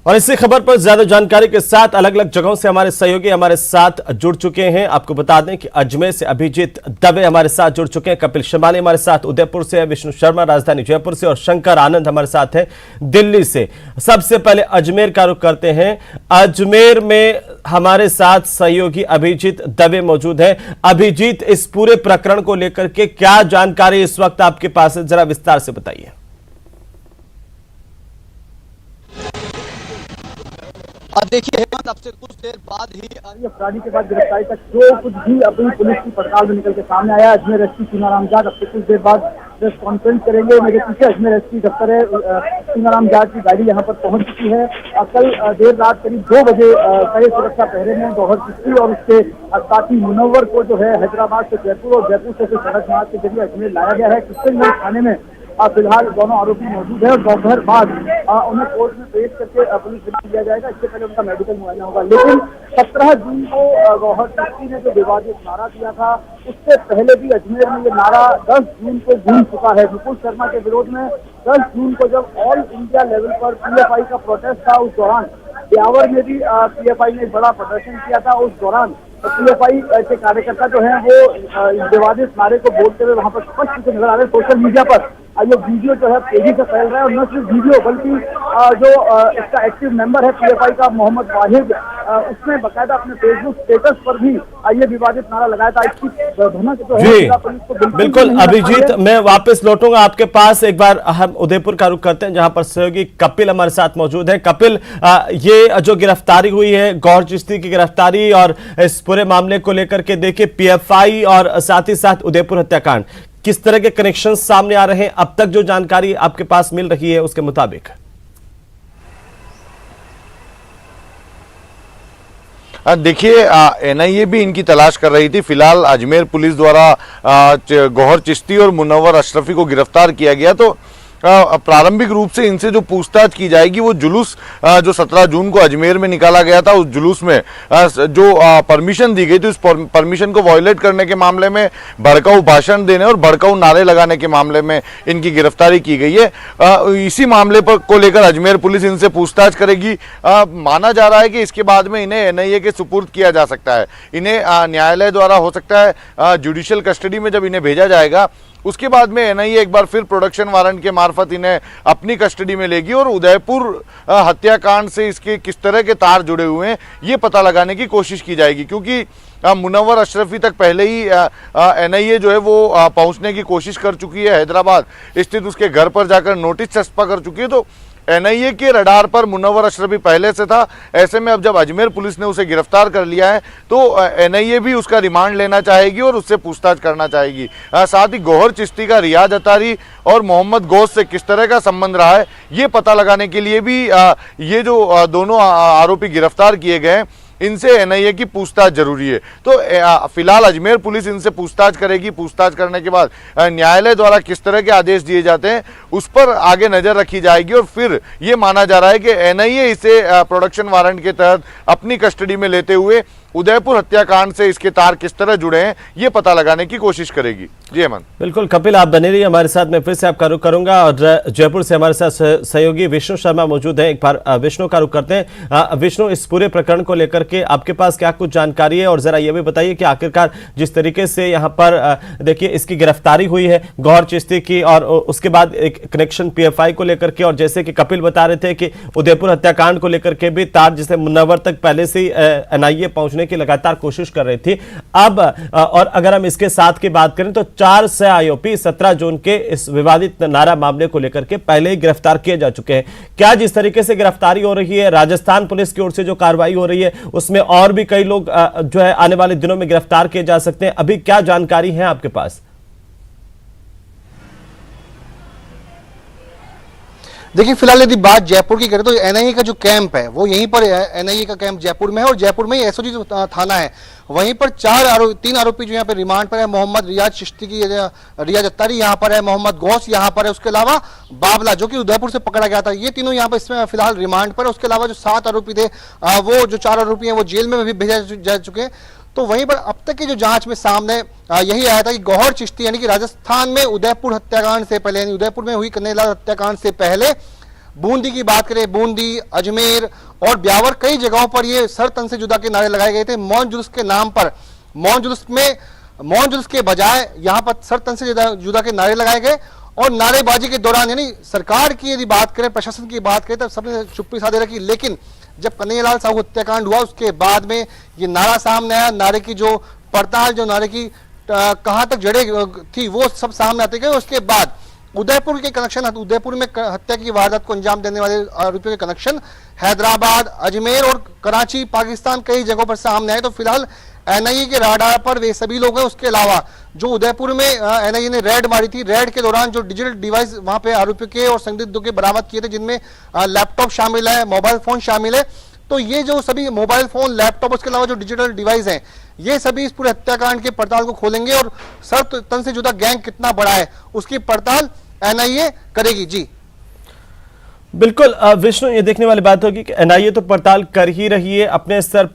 और इसी खबर पर ज्यादा जानकारी के साथ अलग अलग जगहों से हमारे सहयोगी हमारे साथ जुड़ चुके हैं। आपको बता दें कि अजमेर से अभिजीत दवे हमारे साथ जुड़ चुके हैं, कपिल शमाली हमारे साथ उदयपुर से, विष्णु शर्मा राजधानी जयपुर से और शंकर आनंद हमारे साथ हैं दिल्ली से। सबसे पहले अजमेर का रुख करते हैं। अजमेर में हमारे साथ सहयोगी अभिजीत दवे मौजूद है। अभिजीत, इस पूरे प्रकरण को लेकर के क्या जानकारी इस वक्त आपके पास है, जरा विस्तार से बताइए। अब देखिए हेमंत, अब से कुछ देर बाद ही अपराधी के बाद गिरफ्तारी तक जो कुछ भी अपनी पुलिस की पड़ताल में निकल के सामने आया। अजमेर एसपी सीनाराम जाट अब से कुछ देर बाद प्रेस कॉन्फ्रेंस करेंगे। मेरे पीछे अजमेर एसपी दफ्तर है, सीनाराम जाट की गाड़ी यहाँ पर पहुंच चुकी है। कल देर रात करीब 2 बजे कड़े सुरक्षा पहरे में गौहर चिश्ती और उसके साथी मुनव्वर को जो है हैदराबाद से जयपुर और जयपुर से सड़क मार्ग के जरिए अजमेर लाया गया है। किशनगंज थाने में फिलहाल दोनों आरोपी मौजूद है और दोपहर बाद उन्हें कोर्ट में पेश करके पुलिस रिमांड दिया जाएगा। इससे पहले उनका मेडिकल मुआयना होगा। लेकिन 17 जून को गौहर चिश्ती ने जो विवादित नारा दिया था, उससे पहले भी अजमेर में ये नारा 10 जून को गूंज चुका है। मुकुल शर्मा के विरोध में 10 जून को जब ऑल इंडिया लेवल पर पीएफआई का प्रोटेस्ट था, उस दौरान ब्यावर में भी पीएफआई ने बड़ा प्रदर्शन किया था। उस दौरान पीएफआई के कार्यकर्ता जो है वो विवादित नारे को बोलते हुए वहां पर स्पष्ट नजर आ रहे हैं। सोशल मीडिया पर ये वीडियो जो है तेजी से फैल रहा है और न सिर्फ वीडियो बल्कि जो इसका एक्टिव मेंबर है पीएफआई का मोहम्मद वाहिद, उसने बकायदा अपने फेसबुक स्टेटस पर भी ये विवादित नारा लगाया था। इसकी भनक जो है पुलिस को बिल्कुल। अभिजीत, मैं वापस लौटूंगा आपके पास। एक बार हम उदयपुर का रुख करते हैं जहां पर सहयोगी कपिल हमारे साथ मौजूद है। कपिल, ये जो गिरफ्तारी हुई है गौहर चिश्ती की गिरफ्तारी और इस पूरे मामले को लेकर के देखिए पीएफआई और साथ ही साथ उदयपुर हत्याकांड, किस तरह के कनेक्शन सामने आ रहे हैं अब तक जो जानकारी आपके पास मिल रही है उसके मुताबिक? देखिए, एनआईए भी इनकी तलाश कर रही थी। फिलहाल अजमेर पुलिस द्वारा गौहर चिश्ती और मुनव्वर अशरफी को गिरफ्तार किया गया। तो प्रारंभिक रूप से इनसे जो पूछताछ की जाएगी वो जुलूस जो 17 जून को अजमेर में निकाला गया था, उस जुलूस में जो परमिशन दी गई थी, उस परमिशन को वायलेट करने के मामले में, भड़काऊ भाषण देने और भड़काऊ नारे लगाने के मामले में इनकी गिरफ्तारी की गई है। इसी मामले पर को लेकर अजमेर पुलिस इनसे पूछताछ करेगी। माना जा रहा है कि इसके बाद में इन्हें एनआईए के सुपुर्द किया जा सकता है। इन्हें न्यायालय द्वारा हो सकता है जुडिशियल कस्टडी में जब इन्हें भेजा जाएगा, उसके बाद में एनआईए एक बार फिर प्रोडक्शन वारंट के मार्फत इन्हें अपनी कस्टडी में लेगी और उदयपुर हत्याकांड से इसके किस तरह के तार जुड़े हुए हैं ये पता लगाने की कोशिश की जाएगी। क्योंकि मुनव्वर अशरफी तक पहले ही एनआईए जो है वो पहुंचने की कोशिश कर चुकी है। हैदराबाद स्थित उसके घर पर जाकर नोटिस चस्पा कर चुकी है। तो एनआईए के रडार पर मुनव्वर अशरफी पहले से था। ऐसे में अब जब अजमेर पुलिस ने उसे गिरफ्तार कर लिया है तो एनआईए भी उसका रिमांड लेना चाहेगी और उससे पूछताछ करना चाहेगी। साथ ही गौहर चिश्ती का रियाज अतारी और मोहम्मद गौस से किस तरह का संबंध रहा है ये पता लगाने के लिए भी ये जो दोनों आरोपी गिरफ्तार किए गए इनसे एनआईए की पूछताछ जरूरी है। तो फिलहाल अजमेर पुलिस इनसे पूछताछ करेगी। पूछताछ करने के बाद न्यायालय द्वारा किस तरह के आदेश दिए जाते हैं उस पर आगे नजर रखी जाएगी और फिर ये माना जा रहा है कि एनआईए इसे प्रोडक्शन वारंट के तहत अपनी कस्टडी में लेते हुए उदयपुर हत्याकांड से इसके तार किस तरह जुड़े हैं ये पता लगाने की कोशिश करेगी। जी हेमंत। बिल्कुल कपिल, आप बने रहिए हमारे साथ। मैं फिर से आपका रुख करूंगा और जयपुर से हमारे साथ सहयोगी विष्णु शर्मा मौजूद है। एक बार विष्णु का रुख करते हैं। विष्णु, इस पूरे प्रकरण को लेकर के आपके पास क्या कुछ जानकारी है और जरा ये भी बताइए कि आखिरकार जिस तरीके से यहाँ पर देखिए इसकी गिरफ्तारी हुई है गौहर चिश्ती की और उसके बाद एक कनेक्शन पीएफआई को लेकर के, और जैसे कि कपिल बता रहे थे कि उदयपुर हत्याकांड को लेकर के भी तार जिसे मुनव्वर तक पहले से एनआईए पहुंचने की लगातार कोशिश कर रही थी। अब और अगर हम इसके साथ की बात करें तो 4 से आरोपी 17 जून के इस विवादित नारा मामले को लेकर के पहले ही गिरफ्तार किए जा चुके हैं। क्या जिस तरीके से गिरफ्तारी हो रही है, राजस्थान पुलिस की ओर से जो कार्रवाई हो रही है उसमें और भी कई लोग जो है आने वाले दिनों में गिरफ्तार किए जा सकते हैं, अभी क्या जानकारी है आपके पास? देखिए, फिलहाल यदि बात जयपुर की करें तो एनआईए का जो कैंप है वो यहीं पर एनआईए का कैंप जयपुर में है और जयपुर में ही एसओजी जो थाना है वहीं पर 3 आरोपी जो यहाँ पे रिमांड पर है। मोहम्मद रियाज चिश्ती की रियाज अत्तारी यहाँ पर है, मोहम्मद गौस यहाँ पर है, उसके अलावा बाबला जो कि उदयपुर से पकड़ा गया था, ये तीनों यहाँ पर इसमें फिलहाल रिमांड पर है। उसके अलावा जो 7 आरोपी थे वो जो 4 आरोपी हैं वो जेल में भी भेजे जा चुके हैं। तो वहीं पर अब तक की जो जांच में सामने यही आया था कि गौहर चिश्ती यानी कि राजस्थान में उदयपुर हत्याकांड से पहले, यानी उदयपुर में हुई कन्हैयालाल हत्याकांड से पहले बूंदी की बात करें, बूंदी, अजमेर और ब्यावर, कई जगहों पर ये सर तन से जुदा के नारे लगाए गए थे। मौन जुलूस के नाम पर मौन जुलूस के बजाय यहाँ पर सर तन से जुदा के नारे लगाए गए और नारेबाजी के दौरान, यानी सरकार की यदि बात करें, प्रशासन की बात करें, तब सबने चुप्पी साधे रखी। लेकिन जब कन्हैयालाल साहू हत्याकांड हुआ उसके बाद में ये नारा सामने आया, नारे की जो पड़ताल, जो नारे की कहां तक जड़ें थी, वो सब सामने आते गए। उसके बाद उदयपुर के कनेक्शन, उदयपुर में हत्या की वारदात को अंजाम देने वाले आरोपियों के कनेक्शन हैदराबाद, अजमेर और कराची, पाकिस्तान, कई जगहों पर सामने आए। तो फिलहाल एनआईए के राडार पर वे सभी लोग हैं। उसके अलावा जो उदयपुर में एनआईए ने रेड मारी थी, रेड के दौरान जो डिजिटल डिवाइस वहां पे आरोपियों के और संदिग्धों के बरामद किए थे, जिनमें लैपटॉप शामिल है, मोबाइल फोन शामिल है। तो ये जो सभी मोबाइल फोन, लैपटॉप, उसके अलावा जो डिजिटल डिवाइस हैं, ये सभी इस पूरे हत्याकांड के पड़ताल को खोलेंगे और सर तन से जुदा गैंग कितना बड़ा है उसकी पड़ताल एनआईए करेगी। जी बिल्कुल विष्णु, ये देखने वाली बात होगी कि एनआईए तो पड़ताल कर ही रही है अपने स्तर पर।